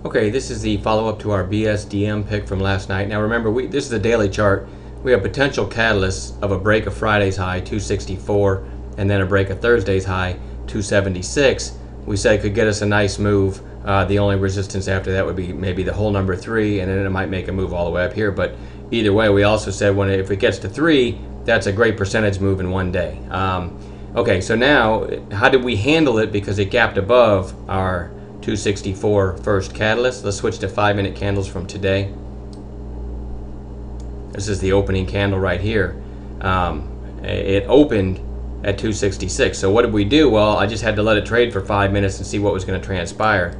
Okay, this is the follow-up to our BSDM pick from last night. Now remember, this is a daily chart. We have potential catalysts of a break of Friday's high, 264, and then a break of Thursday's high, 276. We said could get us a nice move. The only resistance after that would be maybe the whole number 3, and then it might make a move all the way up here. But either way, we also said if it gets to 3, that's a great percentage move in one day. Okay, so now how did we handle it? Because it gapped above our 264 first catalyst. Let's switch to 5-minute candles from today. This is the opening candle right here. It opened at 266. So what did we do? Well, I just had to let it trade for 5 minutes and see what was going to transpire.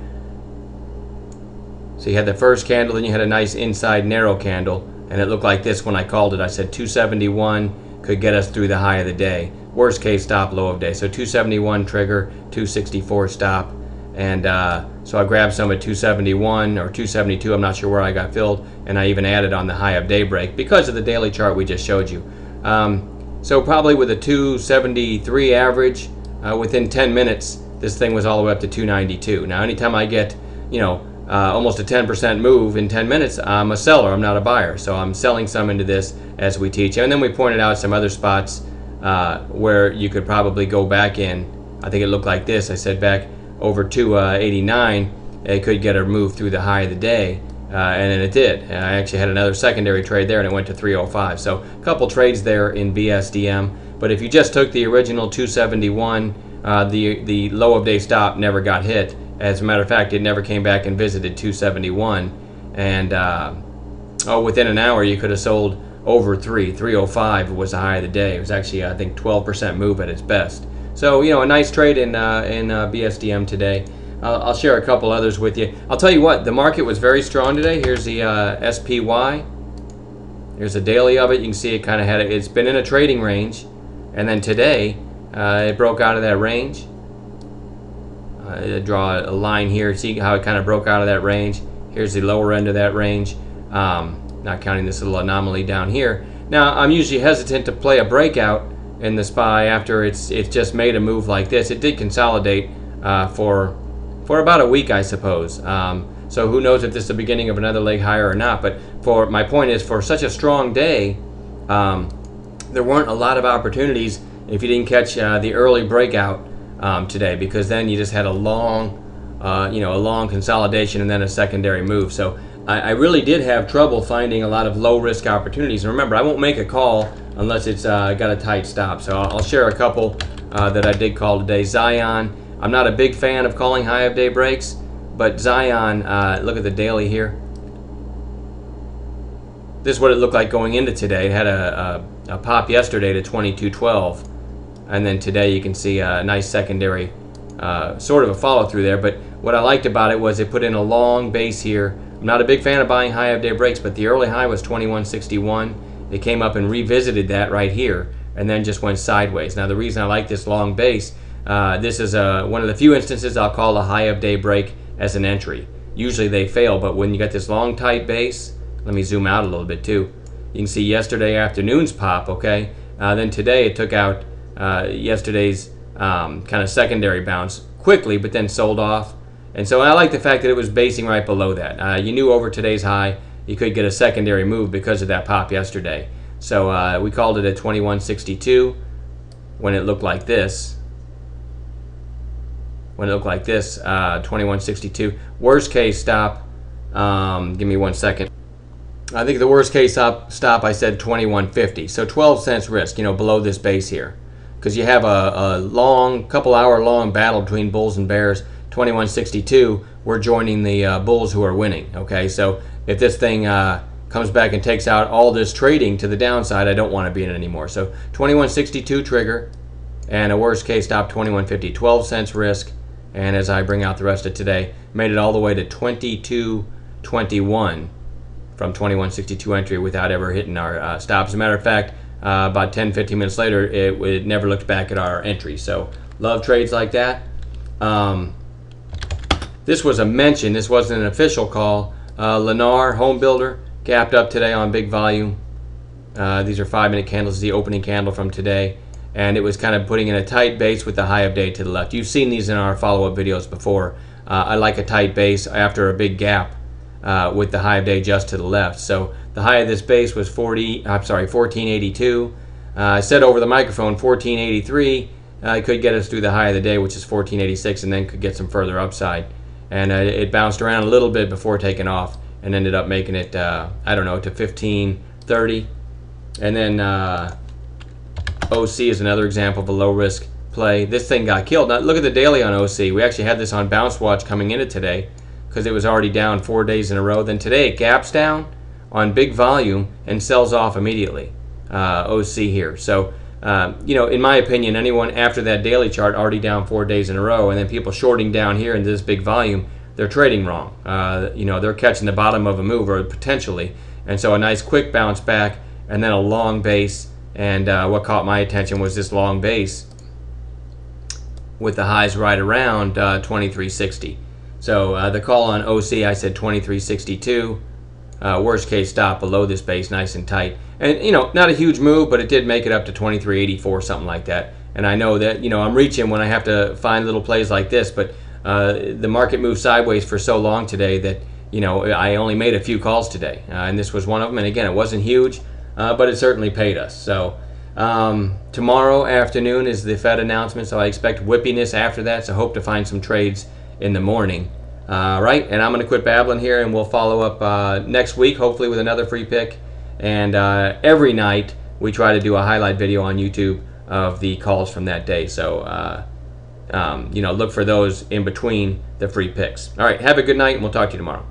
So you had the first candle, then you had a nice inside narrow candle, and it looked like this when I called it. I said 271 could get us through the high of the day. Worst case stop, low of day. So 271 trigger, 264 stop. And so I grabbed some at 271 or 272, I'm not sure where I got filled, and I even added on the high of daybreak because of the daily chart we just showed you. So probably with a 273 average, within 10 minutes, this thing was all the way up to 292. Now anytime I get, almost a 10% move in 10 minutes, I'm a seller, I'm not a buyer. So I'm selling some into this as we teach. And then we pointed out some other spots where you could probably go back in. I think it looked like this. I said back over 289, it could get a move through the high of the day, and then it did. I actually had another secondary trade there, and it went to 305. So a couple trades there in BSDM. But if you just took the original 271, the low of day stop never got hit. As a matter of fact, it never came back and visited 271. And within an hour, you could have sold over 305 was the high of the day. It was actually, I think, 12% move at its best. So, a nice trade in BSDM today. I'll share a couple others with you. I'll tell you what, the market was very strong today. Here's the SPY. Here's a daily of it. You can see it kind of it's been in a trading range. And then today, it broke out of that range. Draw a line here. See how it kind of broke out of that range. Here's the lower end of that range. Not counting this little anomaly down here. Now, I'm usually hesitant to play a breakout in the SPY after it's just made a move like this. It did consolidate for about a week, I suppose. So who knows if this is the beginning of another leg higher or not. But my point is, for such a strong day, there weren't a lot of opportunities if you didn't catch the early breakout today, because then you just had a long consolidation and then a secondary move. So I really did have trouble finding a lot of low risk opportunities. And remember, I won't make a call unless it's got a tight stop. So I'll share a couple that I did call today. Zion, I'm not a big fan of calling high of day breaks, but Zion, look at the daily here. This is what it looked like going into today. It had a pop yesterday to 22.12, and then today you can see a nice secondary sort of a follow through there. But what I liked about it was it put in a long base here. I'm not a big fan of buying high of day breaks, but the early high was 21.61. It came up and revisited that right here, and then just went sideways. Now the reason I like this long base, this is one of the few instances I'll call a high of day break as an entry. Usually they fail, but when you got this long tight base, let me zoom out a little bit too. You can see yesterday afternoon's pop, okay? Then today it took out yesterday's kind of secondary bounce quickly, but then sold off. And so I like the fact that it was basing right below that. You knew over today's high you could get a secondary move because of that pop yesterday. So we called it at 21.62 when it looked like this. When it looked like this, 21.62. Worst case stop, give me 1 second. I think the worst case stop I said 21.50. So 12 cents risk, below this base here. Because you have a long, couple hour long battle between bulls and bears. 21.62, we're joining the bulls who are winning. Okay, so if this thing comes back and takes out all this trading to the downside, I don't want to be in it anymore. So 21.62 trigger, and a worst case stop 21.50, 12 cents risk. And as I bring out the rest of today, made it all the way to 22.21 from 21.62 entry without ever hitting our stop. As a matter of fact, about 10-15 minutes later, it never looked back at our entry. So love trades like that. This was a mention. This wasn't an official call. Lennar, home builder, gapped up today on big volume. These are 5-minute candles, the opening candle from today. And it was kind of putting in a tight base with the high of day to the left. You've seen these in our follow-up videos before. I like a tight base after a big gap with the high of day just to the left. So the high of this base was 1482. I said over the microphone 1483 could get us through the high of the day, which is 1486, and then could get some further upside. And it bounced around a little bit before taking off and ended up making it, I don't know, to 1530. And then OC is another example of a low risk play. This thing got killed. Now look at the daily on OC. We actually had this on bounce watch coming into today because it was already down 4 days in a row. Then today it gaps down on big volume and sells off immediately. OC here. So you know, in my opinion, anyone after that daily chart already down 4 days in a row, and then people shorting down here into this big volume, they're trading wrong. You know, they're catching the bottom of a move, or potentially. And so a nice quick bounce back, and then a long base. And what caught my attention was this long base with the highs right around 2360. So the call on OC, I said 2362. Worst case stop below this base, nice and tight. And you know, not a huge move, but it did make it up to 2384, something like that. And I know that, you know, I'm reaching when I have to find little plays like this, but the market moved sideways for so long today that, you know, I only made a few calls today, and this was one of them. And again, it wasn't huge, but it certainly paid us. So tomorrow afternoon is the Fed announcement, so I expect whippiness after that. So hope to find some trades in the morning. Right, and I'm going to quit babbling here, and we'll follow up next week, hopefully with another free pick. And every night we try to do a highlight video on YouTube of the calls from that day. So you know, look for those in between the free picks. All right, have a good night, and we'll talk to you tomorrow.